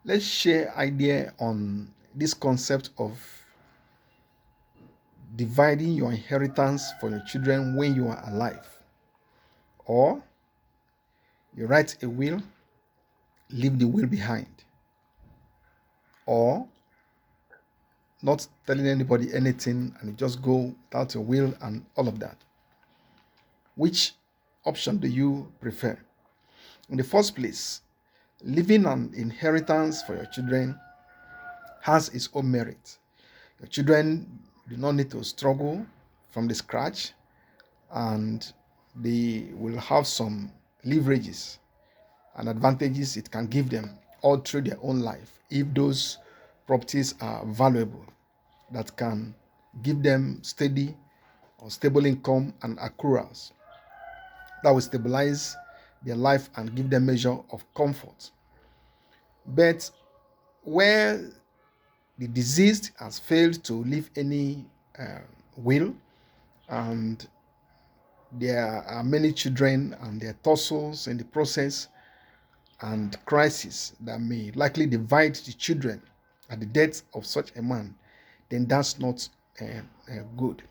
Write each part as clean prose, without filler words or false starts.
Let's share idea on this concept of dividing your inheritance for your children when you are alive. Or you write a will, leave the will behind. Or not telling anybody anything and you just go without a will and all of that. Which option do you prefer? In the first place, leaving an inheritance for your children has its own merit. Your children do not need to struggle from the scratch, and they will have some leverages and advantages it can give them all through their own life if those properties are valuable, that can give them steady or stable income and accruals that will stabilize their life and give them measure of comfort. But where the deceased has failed to leave any will, and there are many children and their tussles in the process and crisis that may likely divide the children at the death of such a man, then that's not good.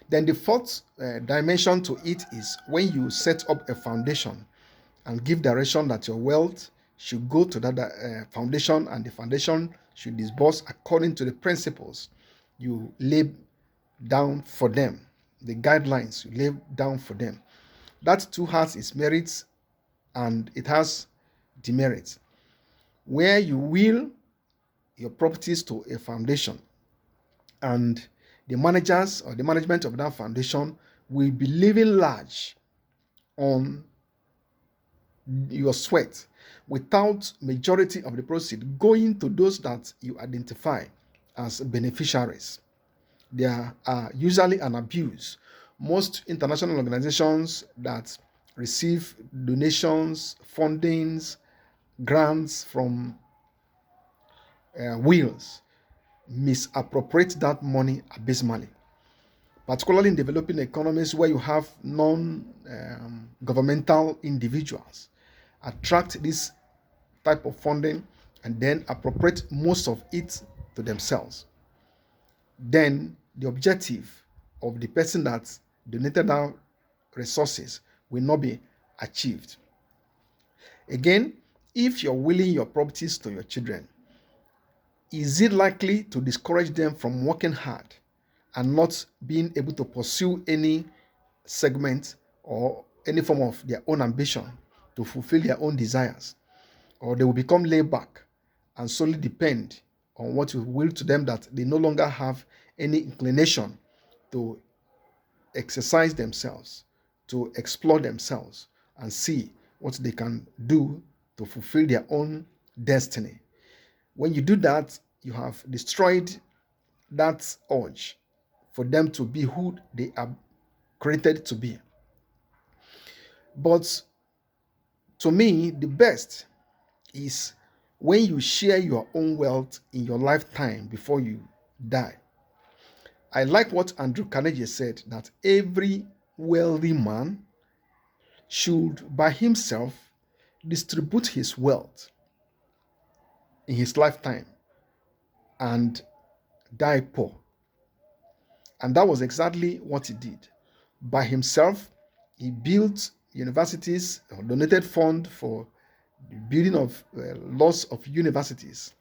Then the fourth dimension to it is when you set up a foundation and give direction that your wealth should go to that foundation, and the foundation should disburse according to the principles you lay down for them, the guidelines you lay down for them. That too has its merits and it has demerits. Where you will your properties to a foundation, and the managers or the management of that foundation will be living large on your sweat without majority of the proceeds going to those that you identify as beneficiaries. There are usually an abuse. Most international organizations that receive donations, fundings, grants from wills misappropriate that money abysmally, particularly in developing economies where you have non-governmental individuals attract this type of funding and then appropriate most of it to themselves. Then the objective of the person that donated our resources will not be achieved. Again, if you're willing your properties to your children, is it likely to discourage them from working hard and not being able to pursue any segment or any form of their own ambition to fulfill their own desires? Or they will become laid back and solely depend on what you will to them, that they no longer have any inclination to exercise themselves, to explore themselves and see what they can do to fulfill their own destiny. When you do that, you have destroyed that urge for them to be who they are created to be. But to me, the best is when you share your own wealth in your lifetime before you die. I like what Andrew Carnegie said, that every wealthy man should by himself distribute his wealth in his lifetime and die poor. And that was exactly what he did. By himself, he built universities or donated fund for the building of lots of universities.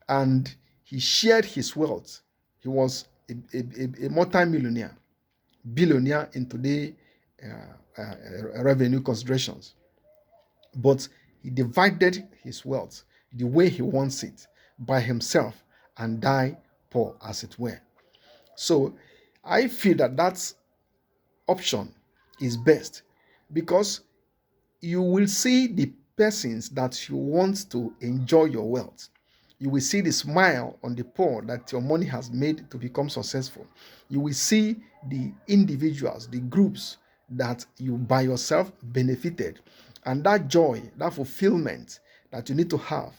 And he shared his wealth. He was a multi-millionaire, billionaire in today's revenue considerations. But he divided his wealth the way he wants it, by himself, and die poor, as it were. So I feel that that option is best, because you will see the persons that you want to enjoy your wealth. You will see the smile on the poor that your money has made to become successful. You will see the individuals, the groups that you by yourself benefited. And that joy, that fulfillment that you need to have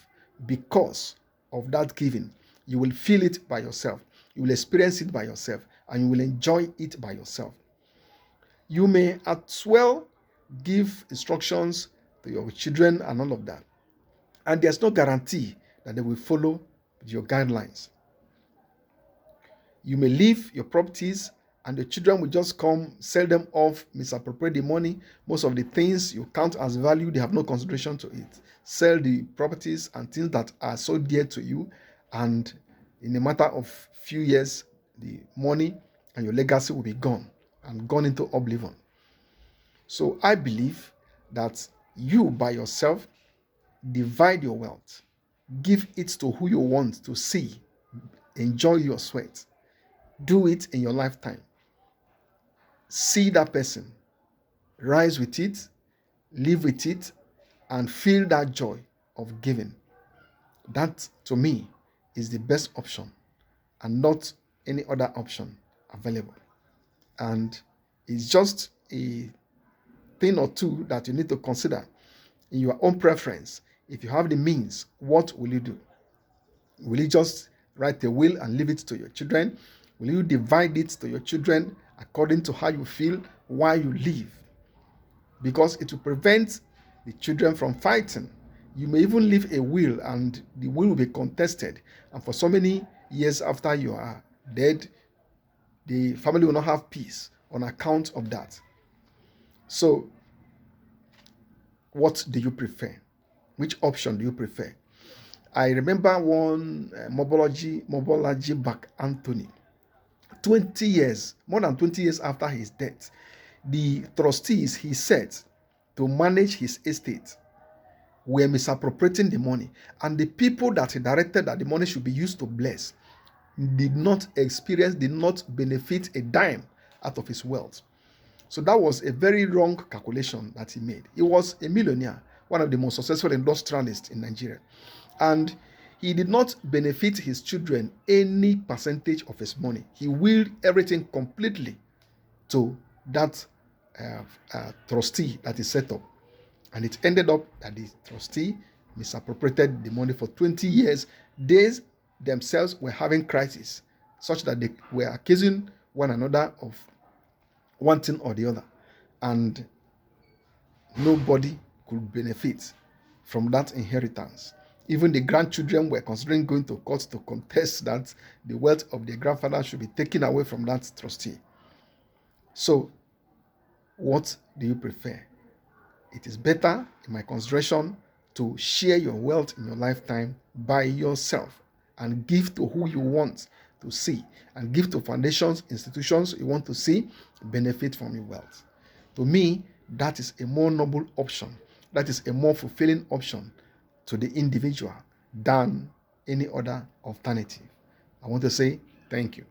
because of that giving, you will feel it by yourself. You will experience it by yourself, and you will enjoy it by yourself. You may as well give instructions to your children and all of that, And there's no guarantee that they will follow your guidelines. You may leave your properties and the children will just come, sell them off, misappropriate the money. Most of the things you count as value, they have no consideration to it. Sell the properties and things that are so dear to you, and in a matter of few years, the money and your legacy will be gone and gone into oblivion. So I believe that you by yourself divide your wealth, give it to who you want to see, enjoy your sweat, do it in your lifetime. See that person, rise with it, live with it, and feel that joy of giving. That, to me, is the best option and not any other option available. And it's just a thing or two that you need to consider in your own preference. If you have the means, what will you do? Will you just write a will and leave it to your children? Will you divide it to your children according to how you feel while you live? Because it will prevent the children from fighting. You may even leave a will and the will be contested. And for so many years after you are dead, the family will not have peace on account of that. So, what do you prefer? Which option do you prefer? I remember one Mobolaji Back Anthony, 20 years, more than 20 years after his death, the trustees he set to manage his estate were misappropriating the money. And the people that he directed that the money should be used to bless did not benefit a dime out of his wealth. So that was a very wrong calculation that he made. He was a millionaire, one of the most successful industrialists in Nigeria. And he did not benefit his children any percentage of his money. He willed everything completely to that trustee that he set up. And it ended up that the trustee misappropriated the money for 20 years. They themselves were having crisis, such that they were accusing one another of one thing or the other. And nobody could benefit from that inheritance. Even the grandchildren were considering going to court to contest that the wealth of their grandfather should be taken away from that trustee. So, what do you prefer? It is better, in my consideration, to share your wealth in your lifetime by yourself and give to who you want to see, and give to foundations, institutions you want to see benefit from your wealth. To me, that is a more noble option. That is a more fulfilling option to the individual than any other alternative. I want to say thank you.